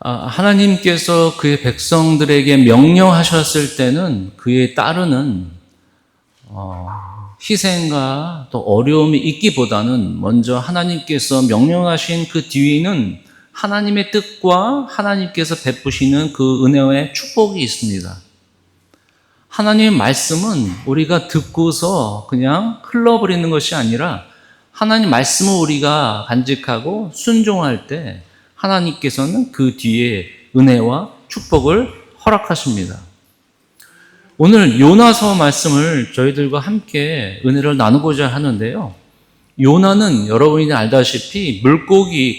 하나님께서 그의 백성들에게 명령하셨을 때는 그에 따르는 희생과 또 어려움이 있기보다는 먼저 하나님께서 명령하신 그 뒤에는 하나님의 뜻과 하나님께서 베푸시는 그 은혜의 축복이 있습니다. 하나님의 말씀은 우리가 듣고서 그냥 흘러버리는 것이 아니라 하나님 말씀을 우리가 간직하고 순종할 때 하나님께서는 그 뒤에 은혜와 축복을 허락하십니다. 오늘 요나서 말씀을 저희들과 함께 은혜를 나누고자 하는데요. 요나는 여러분이 알다시피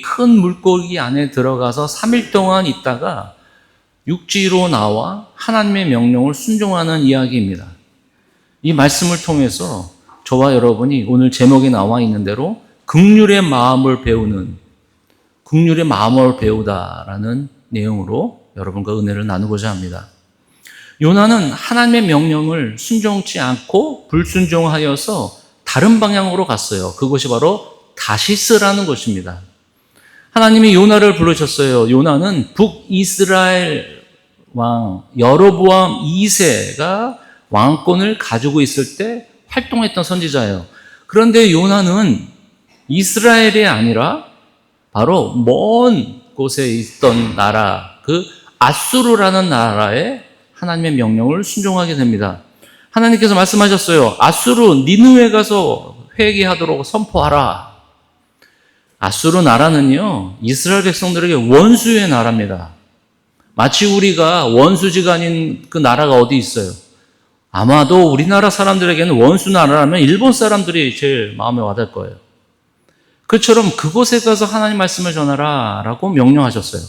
큰 물고기 안에 들어가서 3일 동안 있다가 육지로 나와 하나님의 명령을 순종하는 이야기입니다. 이 말씀을 통해서 저와 여러분이 오늘 제목에 나와 있는 대로 긍휼의 마음을 배우다라는 내용으로 여러분과 은혜를 나누고자 합니다. 요나는 하나님의 명령을 순종치 않고 불순종하여서 다른 방향으로 갔어요. 그것이 바로 다시스라는 곳입니다. 하나님이 요나를 부르셨어요. 요나는 북이스라엘 왕 여로보암 2세가 왕권을 가지고 있을 때 활동했던 선지자예요. 그런데 요나는 이스라엘이 아니라 바로 먼 곳에 있던 나라, 그 아수르라는 나라에 하나님의 명령을 순종하게 됩니다. 하나님께서 말씀하셨어요. 아수르 니느웨 가서 회개하도록 선포하라. 아수르 나라는요, 이스라엘 백성들에게 원수의 나라입니다. 마치 우리가 원수지간인 그 나라가 어디 있어요? 아마도 우리나라 사람들에게는 원수 나라라면 일본 사람들이 제일 마음에 와닿을 거예요. 그처럼 그곳에 가서 하나님 말씀을 전하라 라고 명령하셨어요.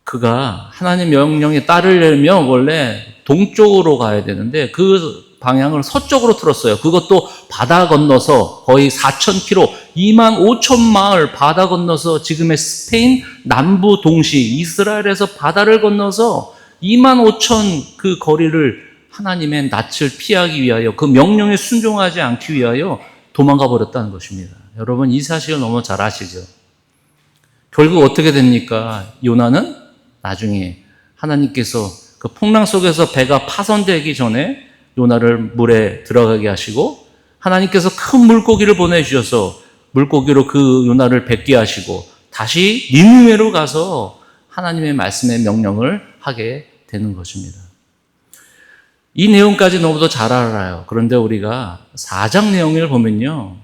그가 하나님 명령에 따르려면 원래 동쪽으로 가야 되는데 그 방향을 서쪽으로 틀었어요. 그것도 바다 건너서 거의 4,000km, 25,000마일 바다 건너서 지금의 스페인 남부 동시 이스라엘에서 바다를 건너서 25,000 그 거리를 하나님의 낯을 피하기 위하여 그 명령에 순종하지 않기 위하여 도망가 버렸다는 것입니다. 여러분 이 사실을 너무 잘 아시죠? 결국 어떻게 됩니까? 요나는 나중에 하나님께서 그 풍랑 속에서 배가 파손되기 전에 요나를 물에 들어가게 하시고 하나님께서 큰 물고기를 보내주셔서 물고기로 그 요나를 뱉게 하시고 다시 니느웨로 가서 하나님의 말씀의 명령을 하게 되는 것입니다. 이 내용까지 너무도 잘 알아요. 그런데 우리가 4장 내용을 보면요.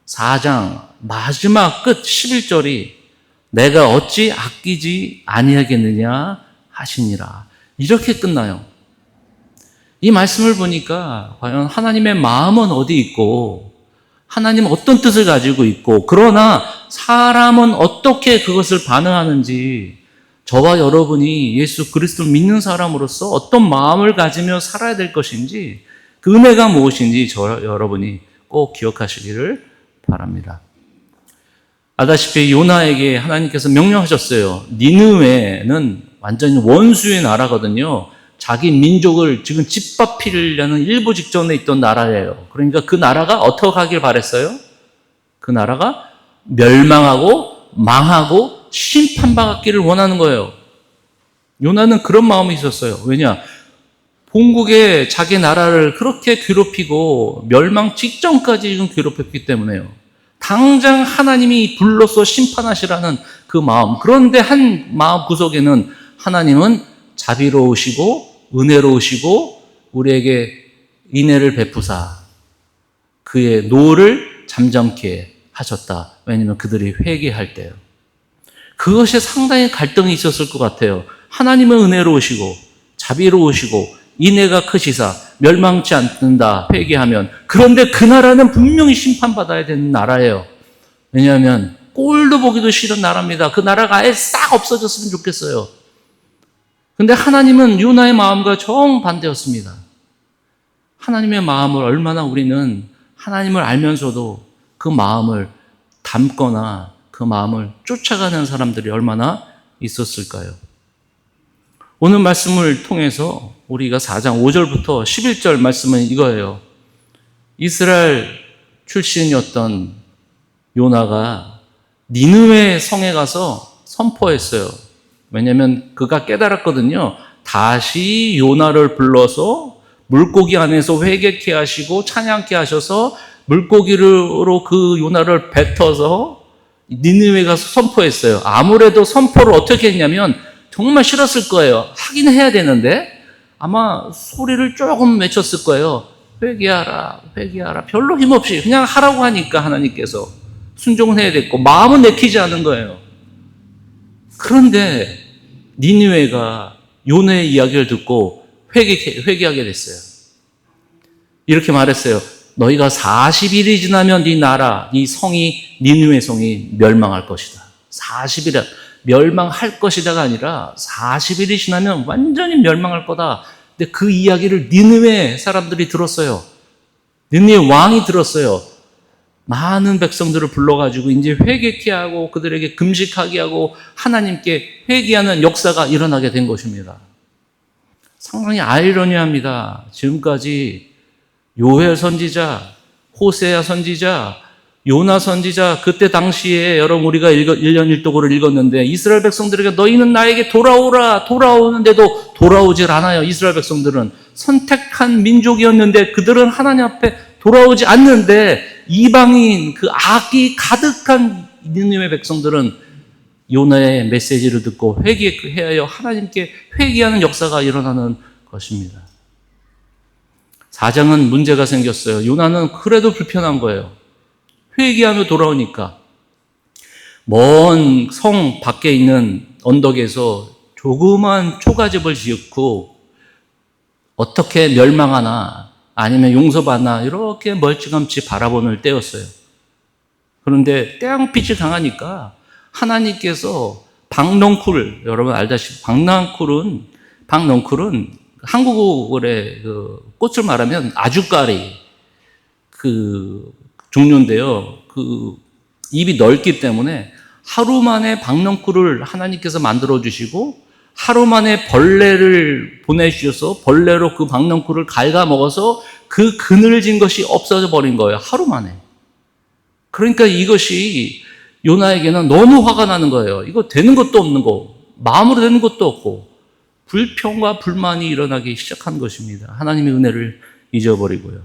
4장 마지막 끝 11절이 내가 어찌 아끼지 아니하겠느냐 하시니라. 이렇게 끝나요. 이 말씀을 보니까 과연 하나님의 마음은 어디 있고 하나님은 어떤 뜻을 가지고 있고 그러나 사람은 어떻게 그것을 반응하는지 저와 여러분이 예수 그리스도를 믿는 사람으로서 어떤 마음을 가지며 살아야 될 것인지 그 은혜가 무엇인지 여러분이 꼭 기억하시기를 바랍니다. 알다시피 요나에게 하나님께서 명령하셨어요. 니느웨는 완전히 원수의 나라거든요. 자기 민족을 지금 짓밟히려는 일부 직전에 있던 나라예요. 그러니까 그 나라가 어떻게 하길 바랬어요? 그 나라가 멸망하고 망하고 심판받기를 원하는 거예요. 요나는 그런 마음이 있었어요. 왜냐? 본국의 자기 나라를 그렇게 괴롭히고 멸망 직전까지 지금 괴롭혔기 때문에요. 당장 하나님이 불러서 심판하시라는 그 마음. 그런데 한 마음 구석에는 하나님은 자비로우시고 은혜로우시고 우리에게 인애를 베푸사 그의 노를 잠잠케 하셨다. 왜냐하면 그들이 회개할 때요. 그것이 상당히 갈등이 있었을 것 같아요. 하나님은 은혜로우시고 자비로우시고 인애가 크시사 멸망치 않는다 회개하면. 그런데 그 나라는 분명히 심판받아야 되는 나라예요. 왜냐하면 꼴도 보기도 싫은 나라입니다. 그 나라가 아예 싹 없어졌으면 좋겠어요. 근데 하나님은 요나의 마음과 정반대였습니다. 하나님의 마음을 얼마나 우리는 하나님을 알면서도 그 마음을 담거나 그 마음을 쫓아가는 사람들이 얼마나 있었을까요? 오늘 말씀을 통해서 우리가 4장 5절부터 11절 말씀은 이거예요. 이스라엘 출신이었던 요나가 니느웨 성에 가서 선포했어요. 왜냐하면 그가 깨달았거든요. 다시 요나를 불러서 물고기 안에서 회개케 하시고 찬양케 하셔서 물고기로 그 요나를 뱉어서 니느웨 가서 선포했어요. 아무래도 선포를 어떻게 했냐면 정말 싫었을 거예요. 하긴 해야 되는데 아마 소리를 조금 외쳤을 거예요. 회개하라, 회개하라. 별로 힘없이 그냥 하라고 하니까 하나님께서 순종은 해야 됐고 마음은 내키지 않은 거예요. 그런데 니느웨가 요나의 이야기를 듣고 회개하게 됐어요. 이렇게 말했어요. 너희가 40일이 지나면 네 나라, 네 성이, 니느웨 성이 멸망할 것이다. 40일은 멸망할 것이다가 아니라 40일이 지나면 완전히 멸망할 거다. 근데 그 이야기를 니느웨 사람들이 들었어요. 니느웨 왕이 들었어요. 많은 백성들을 불러가지고 이제 회개케 하고 그들에게 금식하게 하고 하나님께 회개하는 역사가 일어나게 된 것입니다. 상당히 아이러니합니다. 지금까지 요엘 선지자, 호세아 선지자, 요나 선지자, 그때 당시에 여러분 우리가 1년 1독으로 읽었는데 이스라엘 백성들에게 너희는 나에게 돌아오라 돌아오는데도 돌아오질 않아요. 이스라엘 백성들은 선택한 민족이었는데 그들은 하나님 앞에 돌아오지 않는데 이방인 그 악이 가득한 니느웨 백성들은 요나의 메시지를 듣고 회개하여 하나님께 회개하는 역사가 일어나는 것입니다. 사장은 문제가 생겼어요. 요나는 그래도 불편한 거예요. 회개하며 돌아오니까 먼 성 밖에 있는 언덕에서 조그만 초가집을 짓고 어떻게 멸망하나 아니면 용서받나 이렇게 멀찌감치 바라보는 때였어요. 그런데 태양빛이 강하니까 하나님께서 박넝쿨, 여러분 알다시피 박넝쿨은 한국어의 그 꽃을 말하면 아주까리 그 종류인데요. 그 입이 넓기 때문에 하루 만에 박넝쿨을 하나님께서 만들어 주시고 하루 만에 벌레를 보내주셔서 벌레로 그 박넝쿨을 갉아먹어서 그 그늘진 것이 없어져 버린 거예요. 하루 만에. 그러니까 이것이 요나에게는 너무 화가 나는 거예요. 이거 되는 것도 없는 거, 마음으로 되는 것도 없고 불평과 불만이 일어나기 시작한 것입니다. 하나님의 은혜를 잊어버리고요.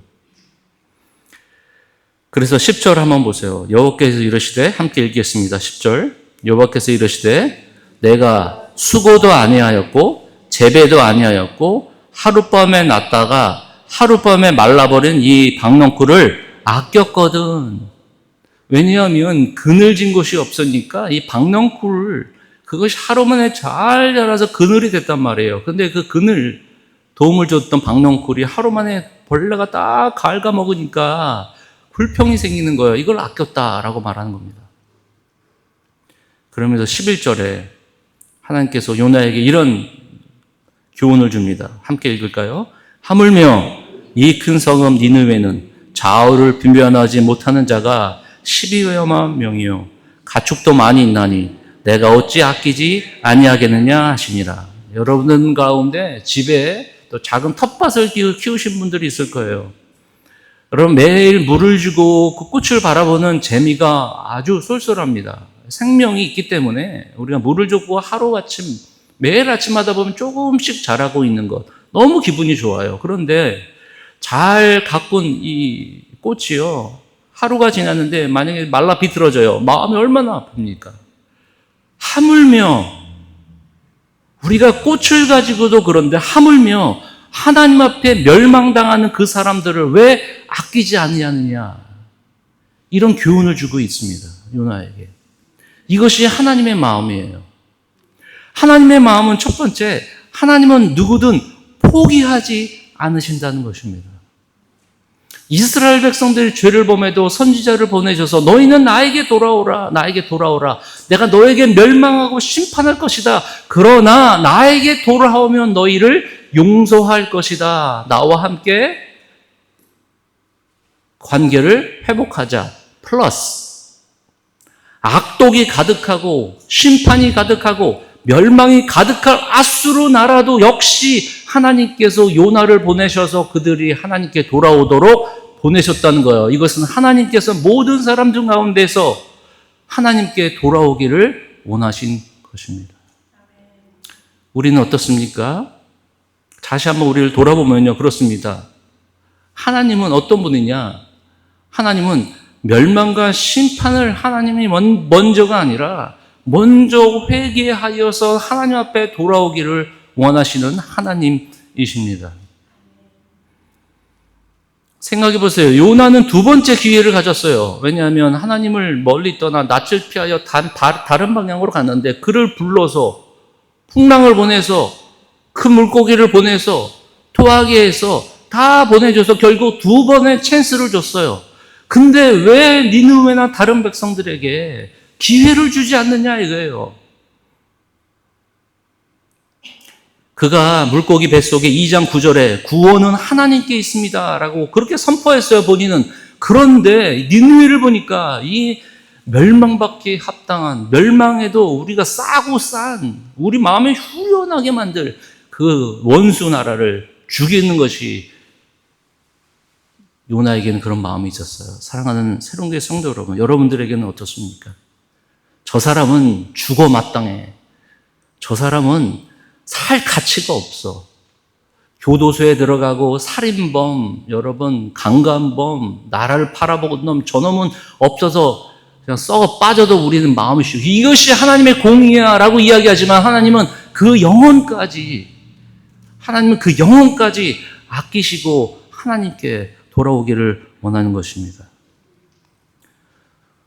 그래서 10절 한번 보세요. 여호와께서 이르시되, 함께 읽겠습니다. 10절. 여호와께서 이르시되 내가 수고도 아니하였고 재배도 아니하였고 하룻밤에 났다가 하룻밤에 말라버린 이 박넝쿨을 아꼈거든. 왜냐하면 그늘진 곳이 없으니까 이 박넝쿨 그것이 하루 만에 잘 자라서 그늘이 됐단 말이에요. 근데 그 그늘 도움을 줬던 박넝쿨이 하루 만에 벌레가 딱 갉아먹으니까 불평이 생기는 거예요. 이걸 아꼈다라고 말하는 겁니다. 그러면서 11절에 하나님께서 요나에게 이런 교훈을 줍니다. 함께 읽을까요? 하물며 이 큰 성읍 니느웨는 좌우를 분별하지 못하는 자가 12여만 명이요 가축도 많이 있나니 내가 어찌 아끼지 아니하겠느냐 하시니라. 여러분 가운데 집에 또 작은 텃밭을 키우신 분들이 있을 거예요. 여러분 매일 물을 주고 그 꽃을 바라보는 재미가 아주 쏠쏠합니다. 생명이 있기 때문에 우리가 물을 주고 하루아침 매일 아침마다 보면 조금씩 자라고 있는 것 너무 기분이 좋아요. 그런데 잘 가꾼 이 꽃이요 하루가 지났는데 만약에 말라 비틀어져요. 마음이 얼마나 아픕니까? 하물며 우리가 꽃을 가지고도 그런데 하물며 하나님 앞에 멸망당하는 그 사람들을 왜 아끼지 않느냐 이런 교훈을 주고 있습니다. 요나에게. 이것이 하나님의 마음이에요. 하나님의 마음은 첫 번째, 하나님은 누구든 포기하지 않으신다는 것입니다. 이스라엘 백성들이 죄를 범해도 선지자를 보내셔서 너희는 나에게 돌아오라, 나에게 돌아오라. 내가 너에게 멸망하고 심판할 것이다. 그러나 나에게 돌아오면 너희를 용서할 것이다. 나와 함께 관계를 회복하자. 플러스 악독이 가득하고 심판이 가득하고 멸망이 가득할 아수르 나라도 역시 하나님께서 요나를 보내셔서 그들이 하나님께 돌아오도록 보내셨다는 거예요. 이것은 하나님께서 모든 사람들 가운데서 하나님께 돌아오기를 원하신 것입니다. 우리는 어떻습니까? 다시 한번 우리를 돌아보면요, 그렇습니다. 하나님은 어떤 분이냐? 하나님은 멸망과 심판을 하나님이 먼저가 아니라 먼저 회개하여서 하나님 앞에 돌아오기를 원하시는 하나님이십니다. 생각해 보세요. 요나는 두 번째 기회를 가졌어요. 왜냐하면 하나님을 멀리 떠나 낯을 피하여 다른 방향으로 갔는데 그를 불러서 풍랑을 보내서 큰 물고기를 보내서 토하게 해서 다 보내줘서 결국 두 번의 찬스를 줬어요. 근데 왜 니느웨나 다른 백성들에게 기회를 주지 않느냐 이거예요. 그가 물고기 뱃속에 2장 9절에 구원은 하나님께 있습니다 라고 그렇게 선포했어요, 본인은. 그런데 니느웨를 보니까 이 멸망받기 합당한, 멸망에도 우리가 싸고 싼, 우리 마음에 후련하게 만들 그 원수 나라를 죽이는 것이 요나에게는 그런 마음이 있었어요. 사랑하는 새로운교회 성도 여러분, 여러분들에게는 어떻습니까? 저 사람은 죽어 마땅해. 저 사람은 살 가치가 없어. 교도소에 들어가고 살인범, 여러분 강간범, 나라를 팔아먹은 놈, 저놈은 없어서 그냥 썩어 빠져도 우리는 마음이 쉬워. 이것이 하나님의 공의야 라고 이야기하지만 하나님은 그 영혼까지 아끼시고 하나님께 돌아오기를 원하는 것입니다.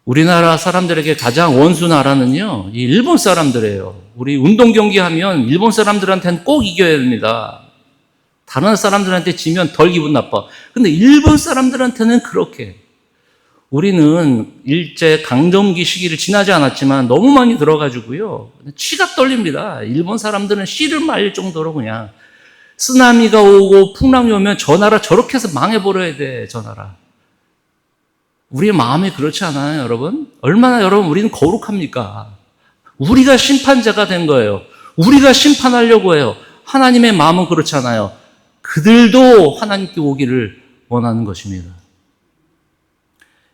우리나라 사람들에게 가장 원수 나라는요, 이 일본 사람들이에요. 우리 운동 경기 하면 일본 사람들한테는 꼭 이겨야 됩니다. 다른 사람들한테 지면 덜 기분 나빠. 근데 일본 사람들한테는 그렇게. 우리는 일제 강점기 시기를 지나지 않았지만 너무 많이 들어가지고요. 치가 떨립니다. 일본 사람들은 씨를 말릴 정도로 그냥 쓰나미가 오고 풍랑이 오면 저 나라 저렇게 해서 망해버려야 돼, 저 나라. 우리의 마음이 그렇지 않아요, 여러분? 얼마나 여러분 우리는 거룩합니까? 우리가 심판자가 된 거예요. 우리가 심판하려고 해요. 하나님의 마음은 그렇지 않아요. 그들도 하나님께 오기를 원하는 것입니다.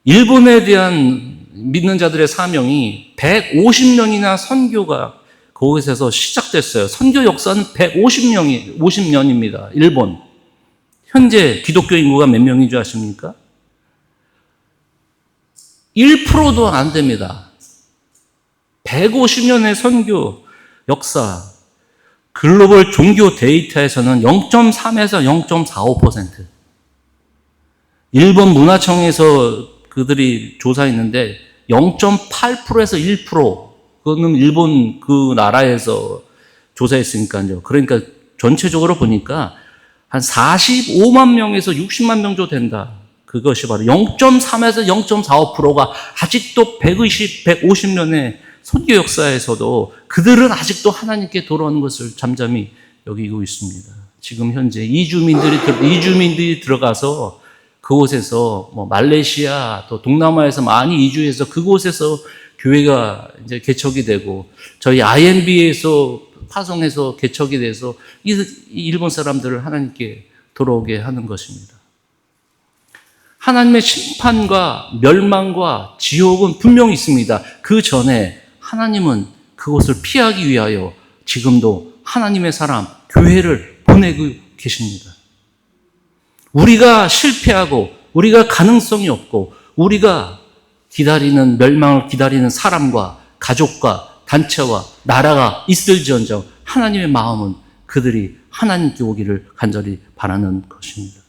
일본에 대한 믿는 자들의 사명이 150년이나 선교가 그곳에서 시작됐어요. 선교 역사는 50년입니다. 일본. 현재 기독교 인구가 몇 명인 줄 아십니까? 1%도 안 됩니다. 150년의 선교 역사, 글로벌 종교 데이터에서는 0.3에서 0.45%. 일본 문화청에서 그들이 조사했는데 0.8%에서 1%. 그거는 일본 그 나라에서 조사했으니까요. 그러니까 전체적으로 보니까 한 45만 명에서 60만 명 정도 된다. 그것이 바로 0.3에서 0.45%가 아직도 150년의 선교 역사에서도 그들은 아직도 하나님께 돌아오는 것을 잠잠히 여기고 있습니다. 지금 현재 이주민들이 들어가서 그곳에서 말레이시아 또 동남아에서 많이 이주해서 그곳에서 교회가 이제 개척이 되고 저희 IMB에서 파송해서 개척이 돼서 이 일본 사람들을 하나님께 돌아오게 하는 것입니다. 하나님의 심판과 멸망과 지옥은 분명히 있습니다. 그 전에 하나님은 그것을 피하기 위하여 지금도 하나님의 사람, 교회를 보내고 계십니다. 우리가 실패하고 우리가 가능성이 없고 우리가 기다리는 멸망을 기다리는 사람과 가족과 단체와 나라가 있을지언정 하나님의 마음은 그들이 하나님께 오기를 간절히 바라는 것입니다.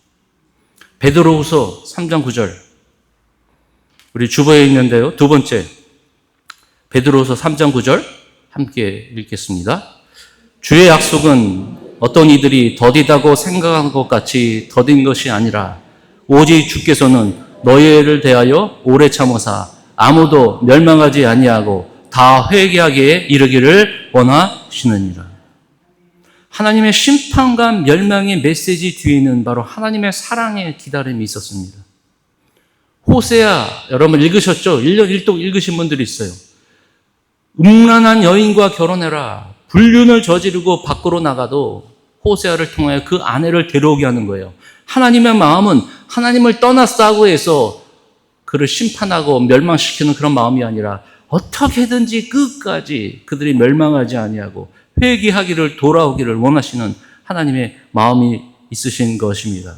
베드로후서 3장 9절 우리 주보에 있는데요. 두 번째 베드로후서 3장 9절 함께 읽겠습니다. 주의 약속은 어떤 이들이 더디다고 생각한 것 같이 더딘 것이 아니라 오직 주께서는 너희를 대하여 오래 참으사 아무도 멸망하지 아니하고 다 회개하기에 이르기를 원하시느니라. 하나님의 심판과 멸망의 메시지 뒤에는 바로 하나님의 사랑의 기다림이 있었습니다. 호세아 여러분 읽으셨죠? 1년 1독 읽으신 분들이 있어요. 음란한 여인과 결혼해라. 불륜을 저지르고 밖으로 나가도 호세아를 통하여 그 아내를 데려오게 하는 거예요. 하나님의 마음은 하나님을 떠났다고 해서 그를 심판하고 멸망시키는 그런 마음이 아니라 어떻게든지 끝까지 그들이 멸망하지 아니하고 회개하기를, 돌아오기를 원하시는 하나님의 마음이 있으신 것입니다.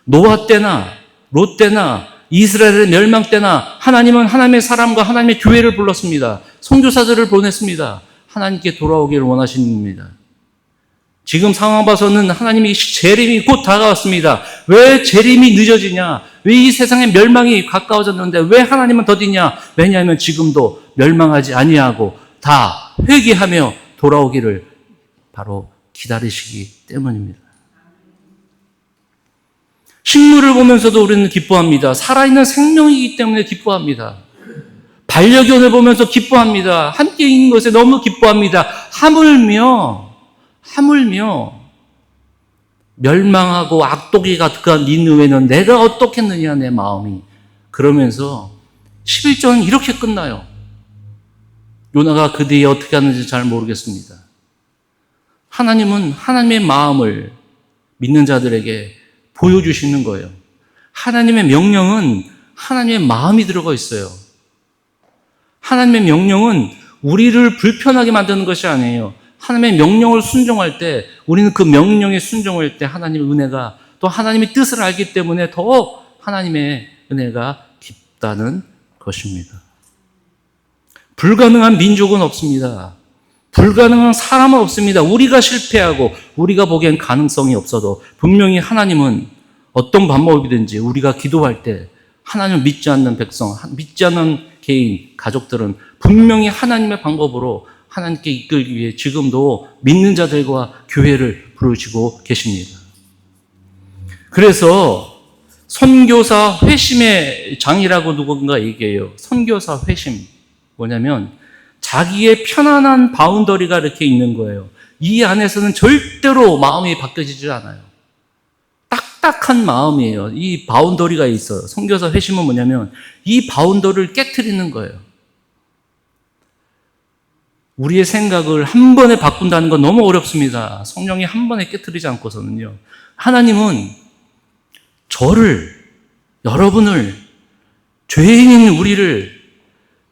노아 때나 롯 때나 이스라엘의 멸망 때나 하나님은 하나님의 사람과 하나님의 교회를 불렀습니다. 선교사들을 보냈습니다. 하나님께 돌아오기를 원하시는 분입니다. 지금 상황 봐서는 하나님이 재림이 곧 다가왔습니다. 왜 재림이 늦어지냐? 왜 이 세상의 멸망이 가까워졌는데 왜 하나님은 더디냐? 왜냐하면 지금도 멸망하지 아니하고 다 회개하며 돌아오기를 바로 기다리시기 때문입니다. 식물을 보면서도 우리는 기뻐합니다. 살아있는 생명이기 때문에 기뻐합니다. 반려견을 보면서 기뻐합니다. 함께 있는 것에 너무 기뻐합니다. 하물며 멸망하고 악독이 가득한 니느웨는 내가 어떻겠느냐 내 마음이. 그러면서 11절은 이렇게 끝나요. 요나가 그 뒤에 어떻게 하는지 잘 모르겠습니다. 하나님은 하나님의 마음을 믿는 자들에게 보여주시는 거예요. 하나님의 명령은 하나님의 마음이 들어가 있어요. 하나님의 명령은 우리를 불편하게 만드는 것이 아니에요. 하나님의 명령을 순종할 때, 우리는 그 명령에 순종할 때 하나님의 은혜가, 또 하나님의 뜻을 알기 때문에 더 하나님의 은혜가 깊다는 것입니다. 불가능한 민족은 없습니다. 불가능한 사람은 없습니다. 우리가 실패하고 우리가 보기엔 가능성이 없어도 분명히 하나님은 어떤 방법이든지 우리가 기도할 때 하나님을 믿지 않는 백성, 믿지 않는 개인, 가족들은 분명히 하나님의 방법으로 하나님께 이끌기 위해 지금도 믿는 자들과 교회를 부르시고 계십니다. 그래서 선교사 회심의 장이라고 누군가 얘기해요. 선교사 회심. 뭐냐면 자기의 편안한 바운더리가 이렇게 있는 거예요. 이 안에서는 절대로 마음이 바뀌어지지 않아요. 딱딱한 마음이에요. 이 바운더리가 있어요. 선교사 회심은 뭐냐면 이 바운더리를 깨트리는 거예요. 우리의 생각을 한 번에 바꾼다는 건 너무 어렵습니다. 성령이 한 번에 깨트리지 않고서는요. 하나님은 저를, 여러분을, 죄인인 우리를,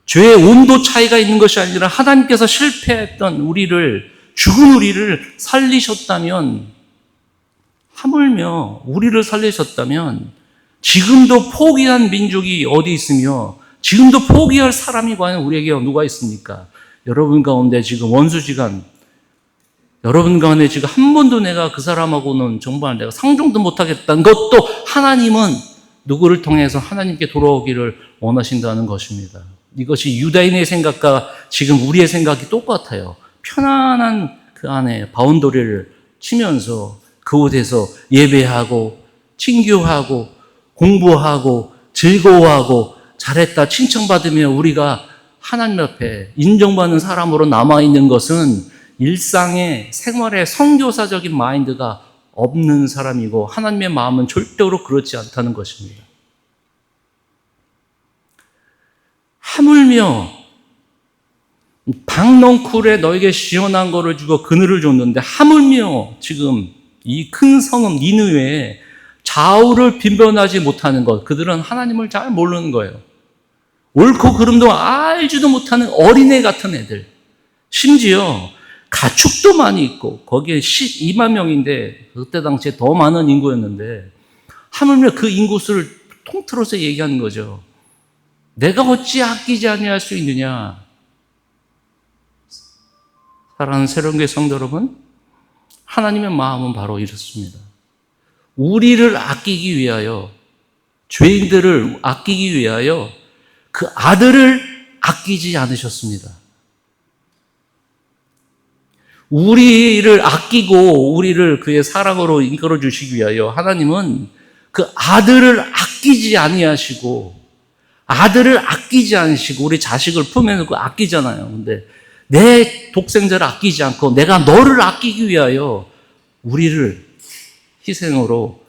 죄의 온도 차이가 있는 것이 아니라 하나님께서 실패했던 우리를, 죽은 우리를 살리셨다면, 하물며 우리를 살리셨다면 지금도 포기한 민족이 어디 있으며 지금도 포기할 사람이 과연 우리에게 누가 있습니까? 여러분 가운데 지금 원수지간, 여러분 가운데 지금 한 번도 내가 그 사람하고는 정말 내가 상종도 못하겠다는 것도 하나님은 누구를 통해서 하나님께 돌아오기를 원하신다는 것입니다. 이것이 유다인의 생각과 지금 우리의 생각이 똑같아요. 편안한 그 안에 바운더리를 치면서 그곳에서 예배하고 친교하고 공부하고 즐거워하고 잘했다 칭찬받으며 우리가 하나님 앞에 인정받는 사람으로 남아있는 것은 일상의 생활의 선교사적인 마인드가 없는 사람이고 하나님의 마음은 절대로 그렇지 않다는 것입니다. 하물며 박넝쿨에 너에게 시원한 거를 주고 그늘을 줬는데 하물며 지금 이 큰 성읍 니느웨에 좌우를 빈변하지 못하는 것, 그들은 하나님을 잘 모르는 거예요. 옳고 그름도 알지도 못하는 어린애 같은 애들. 심지어 가축도 많이 있고 거기에 12만 명인데 그때 당시에 더 많은 인구였는데 하물며 그 인구수를 통틀어서 얘기하는 거죠. 내가 어찌 아끼지 아니할 수 있느냐. 사랑하는 새로운교회 성도 여러분, 하나님의 마음은 바로 이렇습니다. 우리를 아끼기 위하여, 죄인들을 아끼기 위하여 그 아들을 아끼지 않으셨습니다. 우리를 아끼고 우리를 그의 사랑으로 이끌어 주시기 위하여 하나님은 그 아들을 아끼지 아니하시고, 아들을 아끼지 않으시고, 우리 자식을 품에 놓고 아끼잖아요. 근데 내 독생자를 아끼지 않고 내가 너를 아끼기 위하여 우리를 희생으로,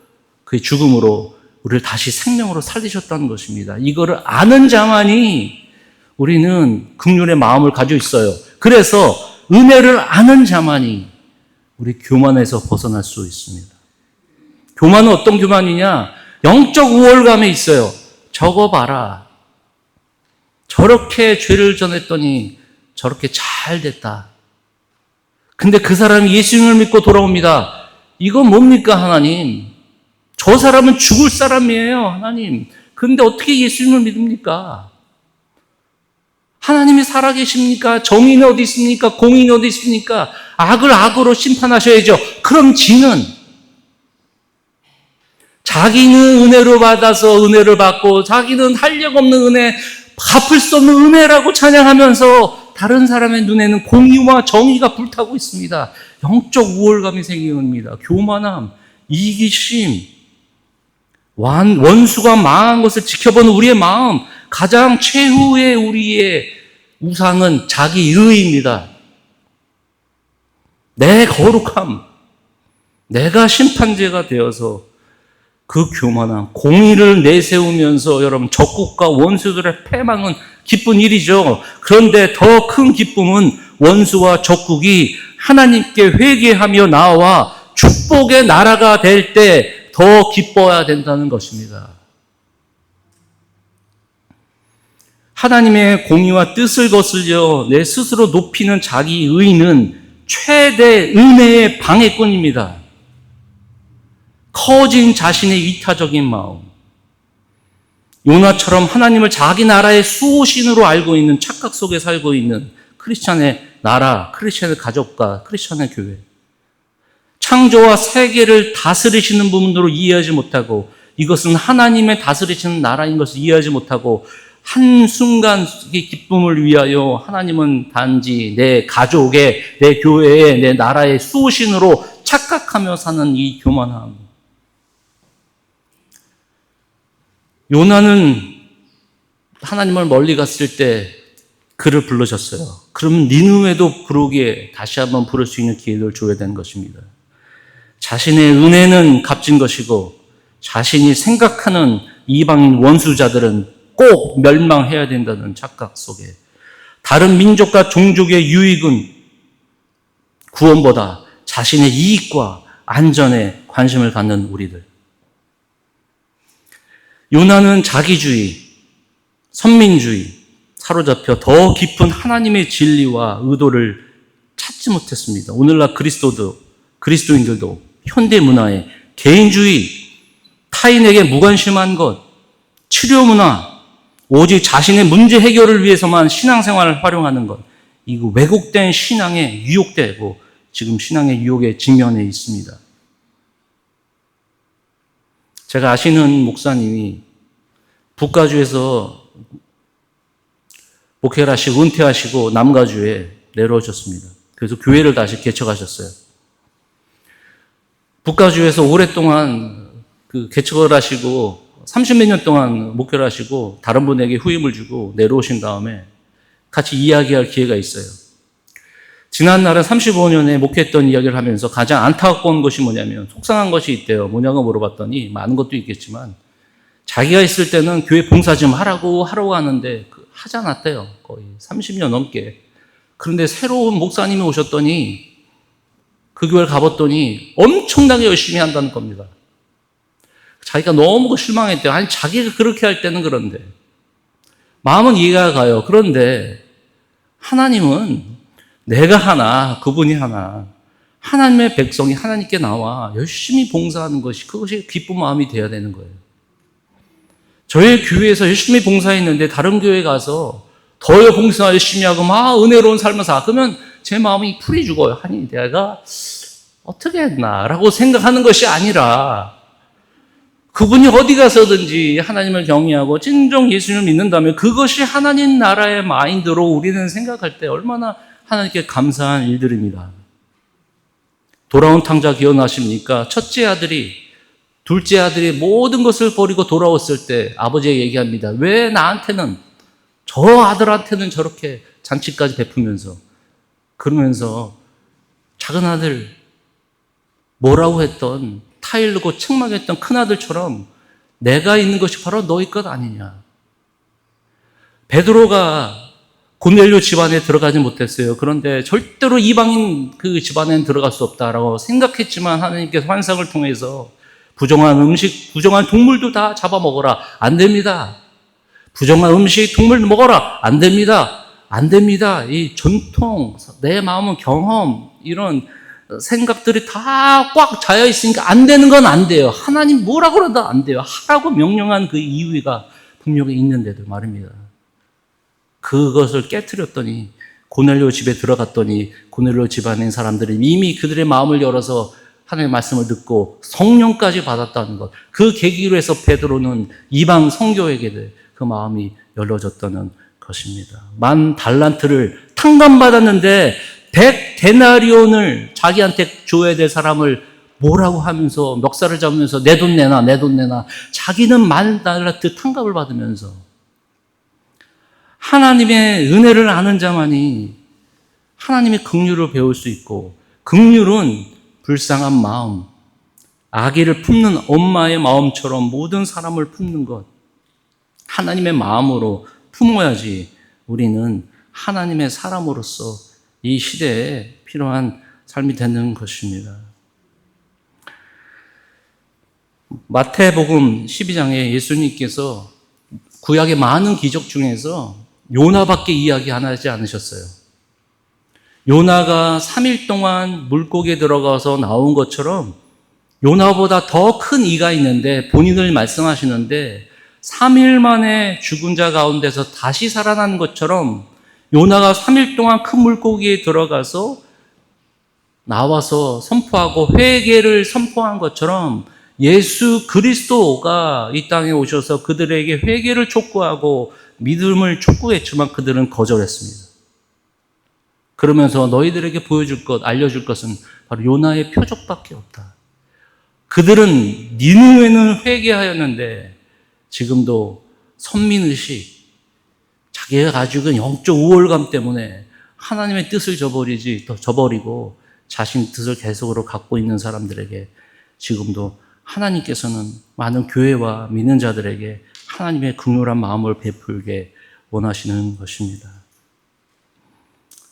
그의 죽음으로 우리를 다시 생명으로 살리셨다는 것입니다. 이거를 아는 자만이 우리는 긍휼의 마음을 가지고 있어요. 그래서 은혜를 아는 자만이 우리 교만에서 벗어날 수 있습니다. 교만은 어떤 교만이냐? 영적 우월감에 있어요. 저거 봐라. 저렇게 죄를 전했더니 저렇게 잘 됐다. 근데 그 사람이 예수님을 믿고 돌아옵니다. 이건 뭡니까, 하나님? 저 사람은 죽을 사람이에요, 하나님. 근데 어떻게 예수님을 믿습니까? 하나님이 살아계십니까? 정의는 어디 있습니까? 공의는 어디 있습니까? 악을 악으로 심판하셔야죠. 그럼 지는 자기는 은혜로 받아서 은혜를 받고 자기는 활력 없는 은혜, 갚을 수 없는 은혜라고 찬양하면서 다른 사람의 눈에는 공의와 정의가 불타고 있습니다. 영적 우월감이 생깁니다. 교만함, 이기심, 원수가 망한 것을 지켜보는 우리의 마음, 가장 최후의 우리의 우상은 자기 의입니다. 내 거룩함, 내가 심판제가 되어서 그 교만함, 공의를 내세우면서 여러분 적국과 원수들의 패망은 기쁜 일이죠. 그런데 더 큰 기쁨은 원수와 적국이 하나님께 회개하며 나와 축복의 나라가 될 때 더 기뻐야 된다는 것입니다. 하나님의 공의와 뜻을 거슬려 내 스스로 높이는 자기 의는 최대 은혜의 방해꾼입니다. 커진 자신의 이타적인 마음, 요나처럼 하나님을 자기 나라의 수호신으로 알고 있는 착각 속에 살고 있는 크리스찬의 나라, 크리스찬의 가족과 크리스찬의 교회, 창조와 세계를 다스리시는 부분으로 이해하지 못하고 이것은 하나님의 다스리시는 나라인 것을 이해하지 못하고 한순간의 기쁨을 위하여 하나님은 단지 내 가족의, 내 교회의, 내 나라의 수호신으로 착각하며 사는 이 교만함. 요나는 하나님을 멀리 갔을 때 그를 불러줬어요. 그럼 니느웨도 부르기에 다시 한번 부를 수 있는 기회를 줘야 되는 것입니다. 자신의 은혜는 값진 것이고 자신이 생각하는 이방인 원수자들은 꼭 멸망해야 된다는 착각 속에 다른 민족과 종족의 유익은 구원보다 자신의 이익과 안전에 관심을 갖는 우리들. 요나는 자기주의, 선민주의 사로잡혀 더 깊은 하나님의 진리와 의도를 찾지 못했습니다. 오늘날 그리스도인들도 현대 문화에 개인주의, 타인에게 무관심한 것, 치료 문화, 오직 자신의 문제 해결을 위해서만 신앙생활을 활용하는 것, 이거 왜곡된 신앙에 유혹되고 지금 신앙의 유혹에 직면해 있습니다. 제가 아시는 목사님이 북가주에서 목회를 하시고 은퇴하시고 남가주에 내려오셨습니다. 그래서 교회를 다시 개척하셨어요. 북가주에서 오랫동안 개척을 하시고 30몇 년 동안 목회를 하시고 다른 분에게 후임을 주고 내려오신 다음에 같이 이야기할 기회가 있어요. 지난 날은 35년에 목회했던 이야기를 하면서 가장 안타까운 것이 뭐냐면 속상한 것이 있대요. 뭐냐고 물어봤더니 많은 것도 있겠지만 자기가 있을 때는 교회 봉사 좀 하라고 하는데 하지 않았대요. 거의 30년 넘게. 그런데 새로운 목사님이 오셨더니 그 교회를 가봤더니 엄청나게 열심히 한다는 겁니다. 자기가 너무 실망했대요. 아니 자기가 그렇게 할 때는 그런데 마음은 이해가 가요. 그런데 하나님은 내가 하나 그분이 하나 하나님의 백성이 하나님께 나와 열심히 봉사하는 것이 그것이 기쁜 마음이 돼야 되는 거예요. 저희 교회에서 열심히 봉사했는데 다른 교회 가서 더 봉사 열심히 하고 막 은혜로운 삶을 사 그러면 제 마음이 풀이 죽어요. 아니 내가 어떻게 했나라고 생각하는 것이 아니라 그분이 어디 가서든지 하나님을 경외하고 진정 예수님을 믿는다면 그것이 하나님 나라의 마인드로 우리는 생각할 때 얼마나 하나님께 감사한 일들입니다. 돌아온 탕자 기억나십니까? 첫째 아들이 둘째 아들이 모든 것을 버리고 돌아왔을 때 아버지가 얘기합니다. 왜 나한테는 저 아들한테는 저렇게 잔치까지 베푸면서 그러면서 작은 아들 뭐라고 했던 타일르고 책망했던 큰아들처럼 내가 있는 것이 바로 너희 것 아니냐. 베드로가 고넬료 집안에 들어가지 못했어요. 그런데 절대로 이방인 그 집안에는 들어갈 수 없다라고 생각했지만 하나님께서 환상을 통해서 부정한 음식, 부정한 동물도 다 잡아먹어라. 안 됩니다. 부정한 음식, 동물 먹어라. 안 됩니다. 안 됩니다. 이 전통, 내 마음은 경험, 이런 생각들이 다 꽉 차여 있으니까 안 되는 건 안 돼요. 하나님 뭐라 그러다 안 돼요. 하라고 명령한 그 이유가 분명히 있는데도 말입니다. 그것을 깨트렸더니 고넬료 집에 들어갔더니 고넬료 집안에 있는 사람들이 이미 그들의 마음을 열어서 하나님의 말씀을 듣고 성령까지 받았다는 것. 그 계기로 해서 베드로는 이방 선교에게 그 마음이 열려졌다는 것입니다. 10,000달란트를 탕감받았는데 100데나리온을 자기한테 줘야 될 사람을 뭐라고 하면서 멱살을 잡으면서 내 돈 내놔, 내 돈 내놔. 자기는 10,000달란트 탕감을 받으면서 하나님의 은혜를 아는 자만이 하나님의 긍휼을 배울 수 있고, 긍휼은 불쌍한 마음, 아기를 품는 엄마의 마음처럼 모든 사람을 품는 것, 하나님의 마음으로 품어야지 우리는 하나님의 사람으로서 이 시대에 필요한 삶이 되는 것입니다. 마태복음 12장에 예수님께서 구약의 많은 기적 중에서 요나밖에 이야기 안 하지 않으셨어요. 요나가 3일 동안 물고기에 들어가서 나온 것처럼 요나보다 더 큰 이가 있는데 본인을 말씀하시는데 3일 만에 죽은 자 가운데서 다시 살아나는 것처럼 요나가 3일 동안 큰 물고기에 들어가서 나와서 선포하고 회개를 선포한 것처럼 예수 그리스도가 이 땅에 오셔서 그들에게 회개를 촉구하고 믿음을 촉구했지만 그들은 거절했습니다. 그러면서 너희들에게 보여줄 것, 알려줄 것은 바로 요나의 표적밖에 없다. 그들은 니느웨는 회개하였는데 지금도 선민의식, 자기가 가지고 있는 영적 우월감 때문에 하나님의 뜻을 저버리고 자신 뜻을 계속으로 갖고 있는 사람들에게 지금도 하나님께서는 많은 교회와 믿는 자들에게 하나님의 긍휼한 마음을 베풀게 원하시는 것입니다.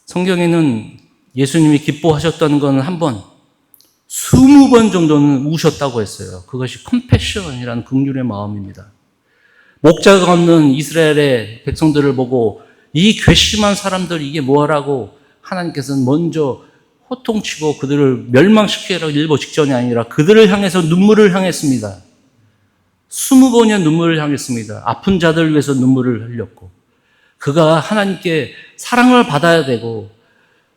성경에는 예수님이 기뻐하셨다는 것은 한 번, 20번 정도는 우셨다고 했어요. 그것이 컴패션이라는 긍휼의 마음입니다. 목자가 없는 이스라엘의 백성들을 보고 이 괘씸한 사람들 이게 뭐하라고 하나님께서는 먼저 호통치고 그들을 멸망시키라고 일보 직전이 아니라 그들을 향해서 눈물을 향했습니다. 20번이나 눈물을 향했습니다. 아픈 자들을 위해서 눈물을 흘렸고 그가 하나님께 사랑을 받아야 되고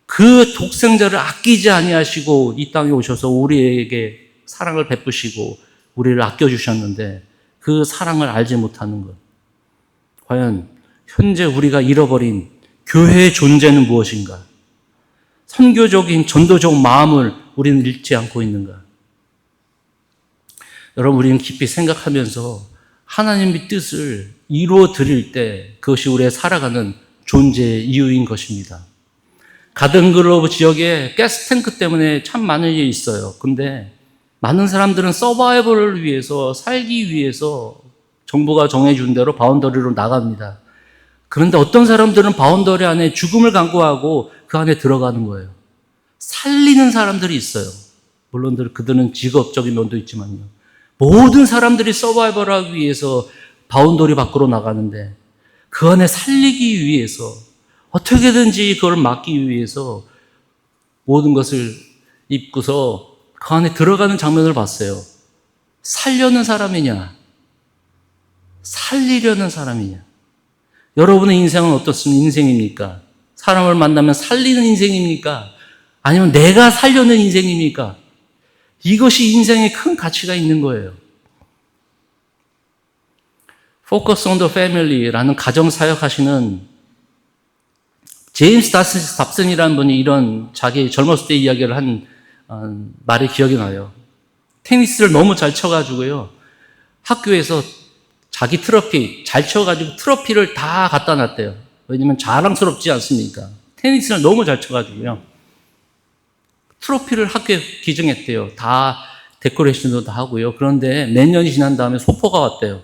그 독생자를 아끼지 아니하시고 이 땅에 오셔서 우리에게 사랑을 베푸시고 우리를 아껴주셨는데 그 사랑을 알지 못하는 것. 과연 현재 우리가 잃어버린 교회의 존재는 무엇인가? 선교적인 전도적 마음을 우리는 잃지 않고 있는가? 여러분, 우리는 깊이 생각하면서 하나님의 뜻을 이루어 드릴 때 그것이 우리의 살아가는 존재의 이유인 것입니다. 가든그로브 지역에 가스탱크 때문에 참 많은 일이 있어요. 근데 많은 사람들은 서바이벌을 위해서, 살기 위해서 정부가 정해준 대로 바운더리로 나갑니다. 그런데 어떤 사람들은 바운더리 안에 죽음을 강구하고 그 안에 들어가는 거예요. 살리는 사람들이 있어요. 물론 그들은 직업적인 면도 있지만요. 모든 사람들이 서바이벌 하기 위해서 바운더리 밖으로 나가는데 그 안에 살리기 위해서 어떻게든지 그걸 막기 위해서 모든 것을 입고서 그 안에 들어가는 장면을 봤어요. 살려는 사람이냐? 살리려는 사람이냐? 여러분의 인생은 어떤 인생입니까? 사람을 만나면 살리는 인생입니까? 아니면 내가 살려는 인생입니까? 이것이 인생에 큰 가치가 있는 거예요. Focus on the Family라는 가정사역 하시는 제임스 답슨이라는 분이 이런 자기 젊었을 때 이야기를 한 말이 기억이 나요. 테니스를 너무 잘 쳐가지고요. 학교에서 자기 트로피, 잘 쳐가지고 트로피를 다 갖다 놨대요. 왜냐면 자랑스럽지 않습니까? 테니스를 너무 잘 쳐가지고요. 트로피를 학교에 기증했대요. 다 데코레이션도 다 하고요. 그런데 몇 년이 지난 다음에 소포가 왔대요.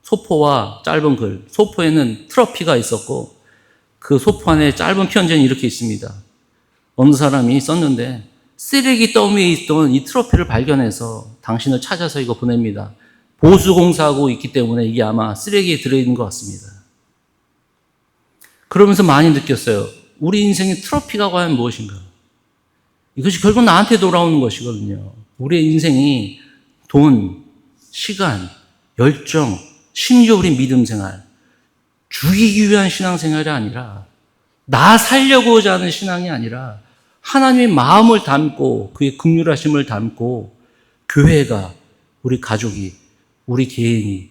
소포와 짧은 글. 소포에는 트로피가 있었고 그 소포 안에 짧은 편지는 이렇게 있습니다. 어느 사람이 썼는데 쓰레기 더미에 있던 이 트로피를 발견해서 당신을 찾아서 이거 보냅니다. 보수 공사하고 있기 때문에 이게 아마 쓰레기에 들어있는 것 같습니다. 그러면서 많이 느꼈어요. 우리 인생의 트로피가 과연 무엇인가? 이것이 결국 나한테 돌아오는 것이거든요. 우리의 인생이 돈, 시간, 열정, 심지어 우리 믿음 생활, 죽이기 위한 신앙생활이 아니라 나 살려고자 하는 신앙이 아니라 하나님의 마음을 담고 그의 긍휼하심을 담고 교회가, 우리 가족이, 우리 개인이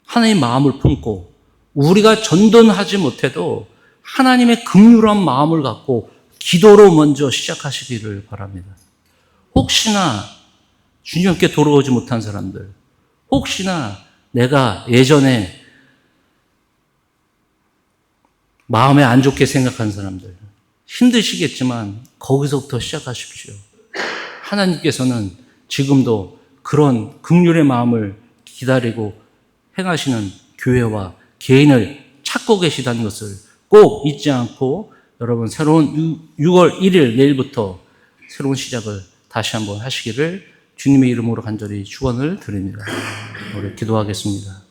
하나님의 마음을 품고 우리가 전도하지 못해도 하나님의 긍휼한 마음을 갖고 기도로 먼저 시작하시기를 바랍니다. 혹시나 주님께 돌아오지 못한 사람들, 혹시나 내가 예전에 마음에 안 좋게 생각한 사람들, 힘드시겠지만 거기서부터 시작하십시오. 하나님께서는 지금도 그런 긍휼의 마음을 기다리고 행하시는 교회와 개인을 찾고 계시다는 것을 꼭 잊지 않고 여러분 새로운 6월 1일 내일부터 새로운 시작을 다시 한번 하시기를 주님의 이름으로 간절히 축원을 드립니다. 우리 기도하겠습니다.